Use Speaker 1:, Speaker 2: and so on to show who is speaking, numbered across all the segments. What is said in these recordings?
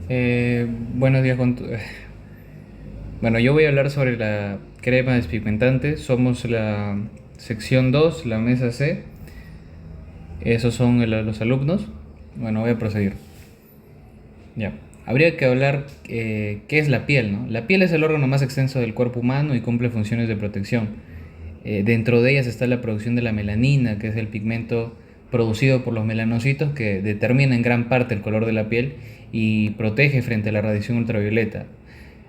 Speaker 1: Buenos días Bueno, yo voy a hablar sobre la crema despigmentante. Somos la sección 2, la mesa C. Esos son los alumnos. Bueno, voy a proseguir. Ya. Habría que hablar qué es la piel, ¿no? La piel es el órgano más extenso del cuerpo humano y cumple funciones de protección. Dentro de ellas está la producción de la melanina, que es el pigmento producido por los melanocitos que determina en gran parte el color de la piel y protege frente a la radiación ultravioleta.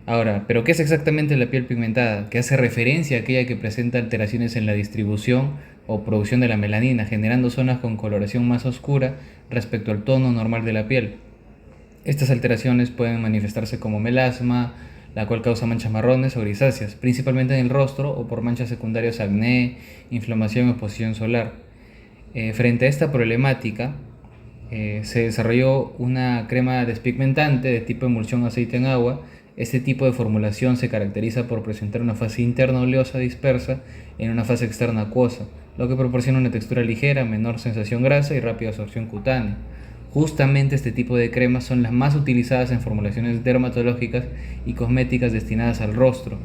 Speaker 1: Ahora, ¿pero qué es exactamente la piel pigmentada? Que hace referencia a aquella que presenta alteraciones en la distribución o producción de la melanina, generando zonas con coloración más oscura respecto al tono normal de la piel. Estas alteraciones pueden manifestarse como melasma, la cual causa manchas marrones o grisáceas, principalmente en el rostro o por manchas secundarias acné, inflamación o exposición solar. Frente a esta problemática, se desarrolló una crema despigmentante de tipo emulsión aceite en agua. Este tipo de formulación se caracteriza por presentar una fase interna oleosa dispersa en una fase externa acuosa, lo que proporciona una textura ligera, menor sensación grasa y rápida absorción cutánea. Justamente este tipo de cremas son las más utilizadas en formulaciones dermatológicas y cosméticas destinadas al rostro,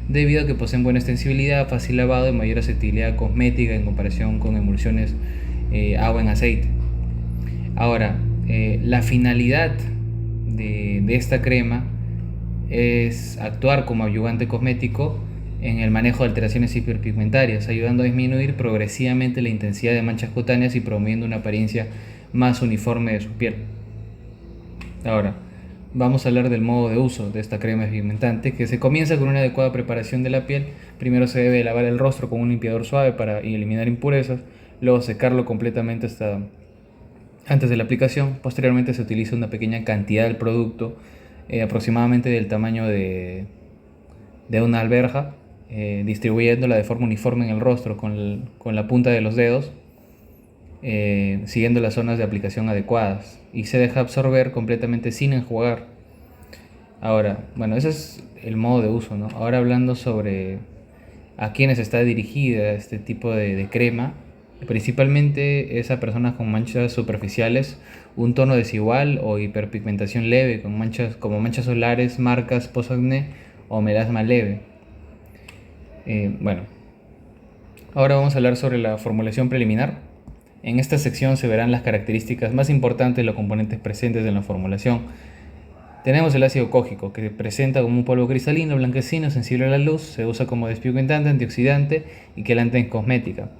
Speaker 1: debido a que poseen buena extensibilidad, fácil lavado y mayor asetilidad cosmética en comparación con emulsiones agua en aceite. Ahora, la finalidad de esta crema es actuar como ayudante cosmético en el manejo de alteraciones hiperpigmentarias, ayudando a disminuir progresivamente la intensidad de manchas cutáneas y promoviendo una apariencia más uniforme de su piel. Ahora, vamos a hablar del modo de uso de esta crema pigmentante, que se comienza con una adecuada preparación de la piel. Primero se debe lavar el rostro con un limpiador suave para eliminar impurezas, luego secarlo completamente antes de la aplicación. Posteriormente se utiliza una pequeña cantidad del producto, aproximadamente del tamaño de una alberja, distribuyéndola de forma uniforme en el rostro con la punta de los dedos, siguiendo las zonas de aplicación adecuadas, y se deja absorber completamente sin enjuagar. Ahora, bueno, ese es el modo de uso, ¿no? Ahora hablando sobre a quienes está dirigida este tipo de crema, principalmente es a personas con manchas superficiales, un tono desigual o hiperpigmentación leve, con manchas como manchas solares, marcas posacné o melasma leve. Bueno, ahora vamos a hablar sobre la formulación preliminar. En esta sección se verán las características más importantes de los componentes presentes en la formulación. Tenemos el ácido cógico, que se presenta como un polvo cristalino, blanquecino, sensible a la luz, se usa como despigmentante, antioxidante y quelante en cosmética.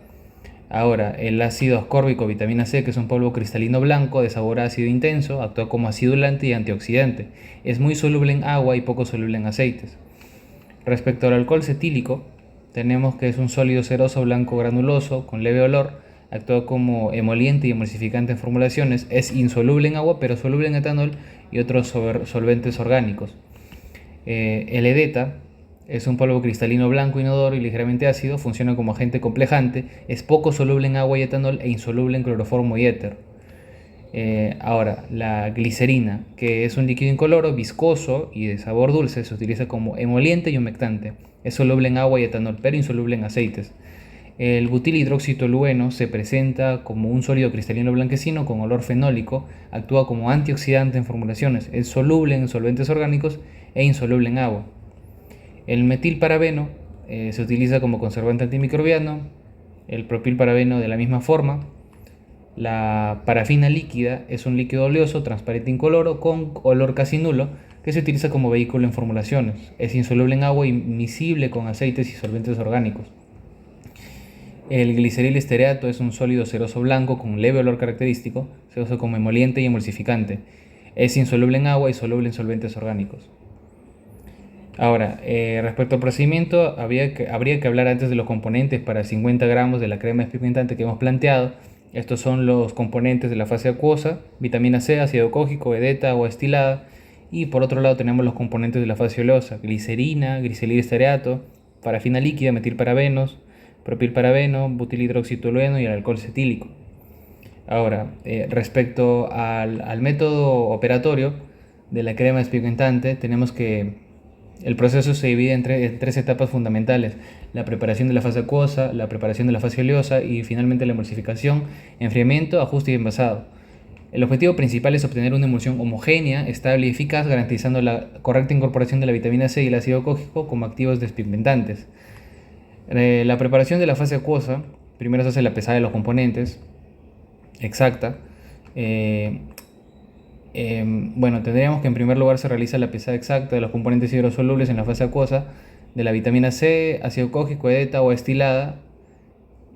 Speaker 1: Ahora, el ácido ascórbico vitamina C, que es un polvo cristalino blanco de sabor ácido intenso, actúa como acidulante y antioxidante. Es muy soluble en agua y poco soluble en aceites. Respecto al alcohol cetílico, tenemos que es un sólido ceroso blanco granuloso con leve olor, actúa como emoliente y emulsificante en formulaciones, es insoluble en agua pero soluble en etanol y otros solventes orgánicos. El edeta es un polvo cristalino blanco, inodoro y ligeramente ácido, funciona como agente complejante, es poco soluble en agua y etanol e insoluble en cloroformo y éter. Ahora, la glicerina, que es un líquido incoloro, viscoso y de sabor dulce, se utiliza como emoliente y humectante. Es soluble en agua y etanol, pero insoluble en aceites. El butilhidroxitolueno se presenta como un sólido cristalino blanquecino con olor fenólico, actúa como antioxidante en formulaciones, es soluble en solventes orgánicos e insoluble en agua. El metilparabeno se utiliza como conservante antimicrobiano, el propilparabeno de la misma forma. La parafina líquida es un líquido oleoso, transparente incoloro, con olor casi nulo, que se utiliza como vehículo en formulaciones. Es insoluble en agua y miscible con aceites y solventes orgánicos. El gliceril estearato es un sólido ceroso blanco con un leve olor característico, se usa como emoliente y emulsificante. Es insoluble en agua y soluble en solventes orgánicos. Ahora, respecto al procedimiento, habría que hablar antes de los componentes para 50 gramos de la crema despigmentante que hemos planteado. Estos son los componentes de la fase acuosa: vitamina C, ácido cógico, edeta, agua destilada. Y por otro lado tenemos los componentes de la fase oleosa: glicerina, gliceril estearato, parafina líquida, metilparabenos, propilparabeno, butilhidroxitolueno y el alcohol cetílico. Ahora, respecto al método operatorio de la crema despigmentante, tenemos que el proceso se divide en tres etapas fundamentales: la preparación de la fase acuosa, la preparación de la fase oleosa y finalmente la emulsificación, enfriamiento, ajuste y envasado. El objetivo principal es obtener una emulsión homogénea, estable y eficaz, garantizando la correcta incorporación de la vitamina C y el ácido cógico como activos despigmentantes. La preparación de la fase acuosa, primero se hace la pesada de los componentes, exacta. Bueno, tendríamos que en primer lugar se realiza la pesada exacta de los componentes hidrosolubles en la fase acuosa de la vitamina C, ácido cógico, edeta o destilada.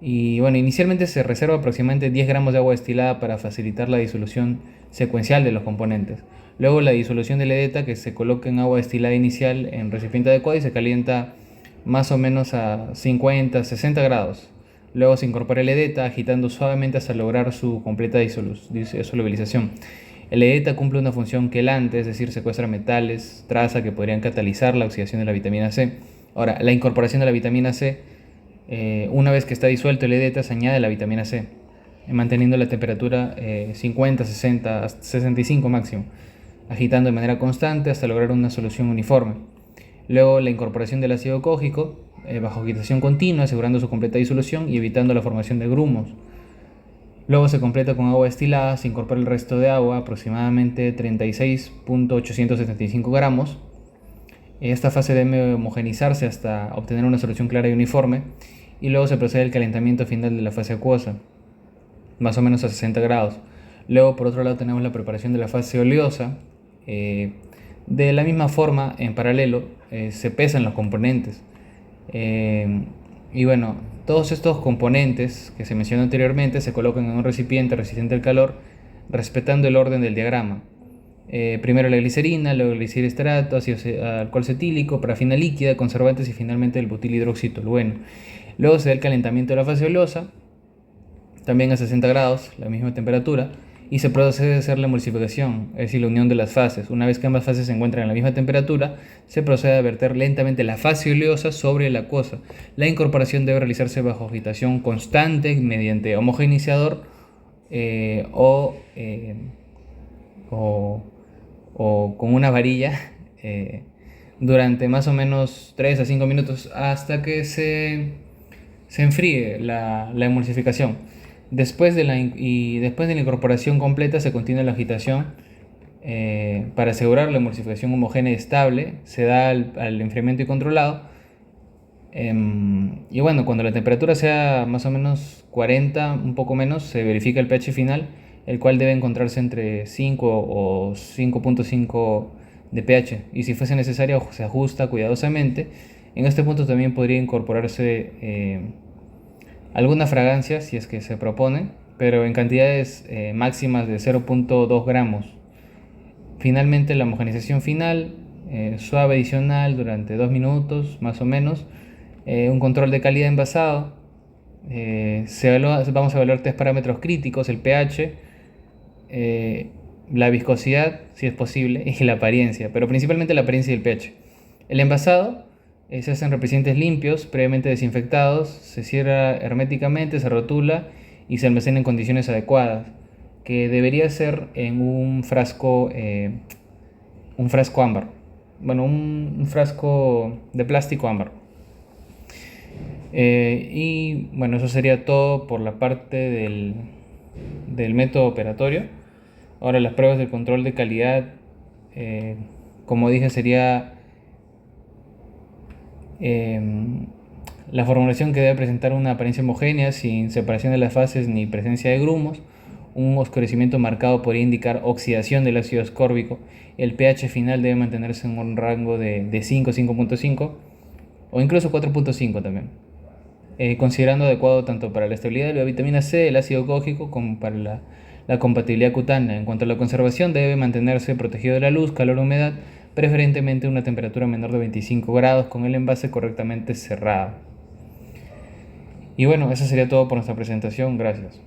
Speaker 1: Y bueno, inicialmente se reserva aproximadamente 10 gramos de agua destilada para facilitar la disolución secuencial de los componentes. Luego la disolución del edeta, que se coloca en agua destilada inicial en recipiente adecuado y se calienta más o menos a 50-60 grados. Luego se incorpora el edeta agitando suavemente hasta lograr su completa solubilización. El edeta cumple una función quelante, es decir, secuestra metales, traza que podrían catalizar la oxidación de la vitamina C. Ahora, la incorporación de la vitamina C, una vez que está disuelto el edeta, se añade la vitamina C, manteniendo la temperatura 50, 60, 65 máximo, agitando de manera constante hasta lograr una solución uniforme. Luego la incorporación del ácido cógico, bajo agitación continua, asegurando su completa disolución y evitando la formación de grumos. Luego se completa con agua destilada, se incorpora el resto de agua, aproximadamente 36.875 gramos. Esta fase debe homogenizarse hasta obtener una solución clara y uniforme, y luego se procede al calentamiento final de la fase acuosa, más o menos a 60 grados. Luego, por otro lado, tenemos la preparación de la fase oleosa. De la misma forma, en paralelo, se pesan los componentes. Y bueno, todos estos componentes que se mencionó anteriormente se colocan en un recipiente resistente al calor, respetando el orden del diagrama. Primero la glicerina, luego el gliceresterato, alcohol cetílico, parafina líquida, conservantes y finalmente el butilhidroxitolueno. Luego se da el calentamiento de la fase oleosa, también a 60 grados, la misma temperatura, y se procede a hacer la emulsificación, es decir, la unión de las fases. Una vez que ambas fases se encuentran en la misma temperatura, se procede a verter lentamente la fase oleosa sobre la acuosa. La incorporación debe realizarse bajo agitación constante mediante homogeneizador o con una varilla durante más o menos 3 a 5 minutos hasta que se enfríe la emulsificación. Después de la incorporación completa se continúa la agitación para asegurar la emulsificación homogénea y estable. Se da al enfriamiento y controlado. Y bueno, cuando la temperatura sea más o menos 40, un poco menos, se verifica el pH final, el cual debe encontrarse entre 5 o 5.5 de pH. Y si fuese necesario, se ajusta cuidadosamente. En este punto también podría incorporarse alguna fragancia si es que se propone, pero en cantidades máximas de 0.2 gramos. Finalmente la homogenización final, suave adicional durante 2 minutos más o menos, un control de calidad envasado. Vamos a evaluar 3 parámetros críticos: el pH, la viscosidad si es posible y la apariencia, pero principalmente la apariencia y el pH. El envasado se hacen recipientes limpios, previamente desinfectados, se cierra herméticamente, se rotula y se almacena en condiciones adecuadas, que debería ser en un frasco ámbar, bueno, un frasco de plástico ámbar. Y bueno, eso sería todo por la parte del método operatorio. Ahora las pruebas de control de calidad, como dije, sería la formulación que debe presentar una apariencia homogénea, sin separación de las fases ni presencia de grumos. Un oscurecimiento marcado podría indicar oxidación del ácido ascórbico. El pH final debe mantenerse en un rango de 5, 5.5 o incluso 4.5 también, considerando adecuado tanto para la estabilidad de la vitamina C, el ácido cógico, como para la compatibilidad cutánea. En cuanto a la conservación, debe mantenerse protegido de la luz, calor, humedad, preferentemente una temperatura menor de 25 grados, con el envase correctamente cerrado. Y bueno, eso sería todo por nuestra presentación. Gracias.